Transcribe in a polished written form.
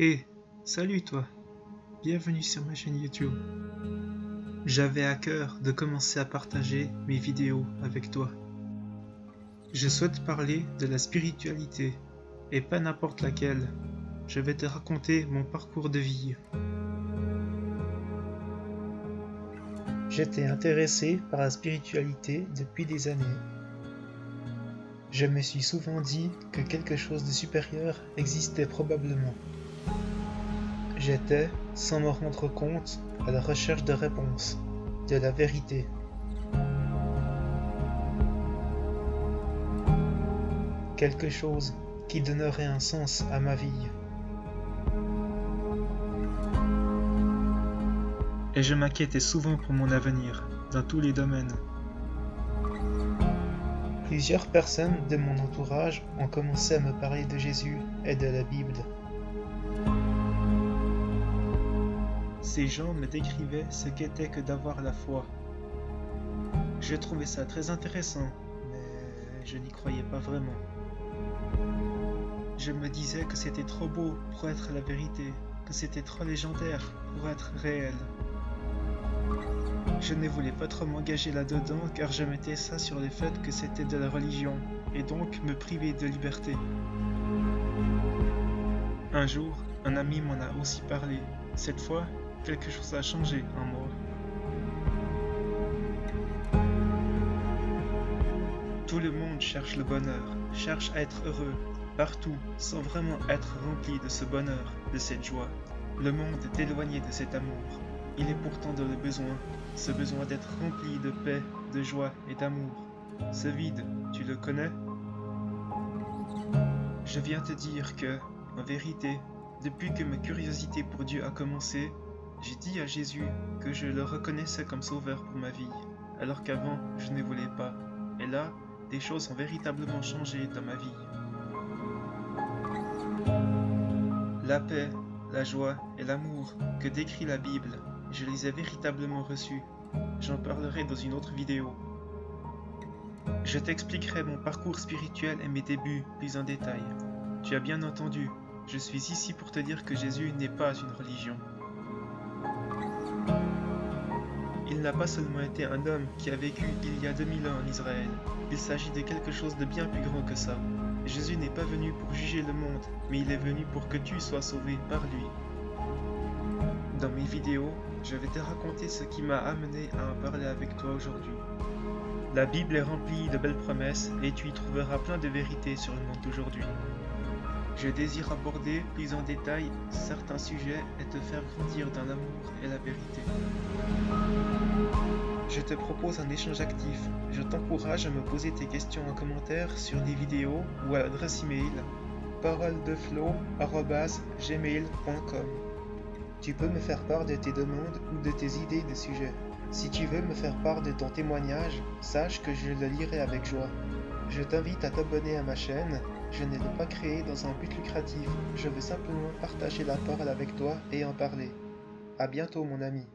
Hé, salut toi, bienvenue sur ma chaîne YouTube. J'avais à cœur de commencer à partager mes vidéos avec toi. Je souhaite parler de la spiritualité, et pas n'importe laquelle. Je vais te raconter mon parcours de vie. J'étais intéressé par la spiritualité depuis des années. Je me suis souvent dit que quelque chose de supérieur existait probablement. J'étais, sans m'en rendre compte, à la recherche de réponses, de la vérité. Quelque chose qui donnerait un sens à ma vie. Et je m'inquiétais souvent pour mon avenir, dans tous les domaines. Plusieurs personnes de mon entourage ont commencé à me parler de Jésus et de la Bible. Ces gens me décrivaient ce qu'était que d'avoir la foi. Je trouvais ça très intéressant, mais je n'y croyais pas vraiment. Je me disais que c'était trop beau pour être la vérité, que c'était trop légendaire pour être réel. Je ne voulais pas trop m'engager là-dedans car je mettais ça sur le fait que c'était de la religion, et donc me priver de liberté. Un jour, un ami m'en a aussi parlé. Cette fois, quelque chose a changé en moi. Tout le monde cherche le bonheur, cherche à être heureux, partout, sans vraiment être rempli de ce bonheur, de cette joie. Le monde est éloigné de cet amour. Il est pourtant dans le besoin, ce besoin d'être rempli de paix, de joie et d'amour. Ce vide, tu le connais? Je viens te dire que, en vérité, depuis que ma curiosité pour Dieu a commencé, j'ai dit à Jésus que je le reconnaissais comme sauveur pour ma vie, alors qu'avant, je ne voulais pas. Et là, des choses ont véritablement changé dans ma vie. La paix, la joie et l'amour que décrit la Bible, je les ai véritablement reçus. J'en parlerai dans une autre vidéo. Je t'expliquerai mon parcours spirituel et mes débuts plus en détail. Tu as bien entendu, je suis ici pour te dire que Jésus n'est pas une religion. Il n'a pas seulement été un homme qui a vécu il y a 2000 ans en Israël, il s'agit de quelque chose de bien plus grand que ça. Jésus n'est pas venu pour juger le monde, mais il est venu pour que tu sois sauvé par lui. Dans mes vidéos, je vais te raconter ce qui m'a amené à en parler avec toi aujourd'hui. La Bible est remplie de belles promesses et tu y trouveras plein de vérités sur le monde d'aujourd'hui. Je désire aborder plus en détail certains sujets et te faire grandir dans l'amour et la vérité. Je te propose un échange actif. Je t'encourage à me poser tes questions en commentaire sur les vidéos ou à l'adresse email paroledeflow@gmail.com. Tu peux me faire part de tes demandes ou de tes idées de sujets. Si tu veux me faire part de ton témoignage, sache que je le lirai avec joie. Je t'invite à t'abonner à ma chaîne. Je ne l'ai pas créée dans un but lucratif. Je veux simplement partager la parole avec toi et en parler. À bientôt mon ami.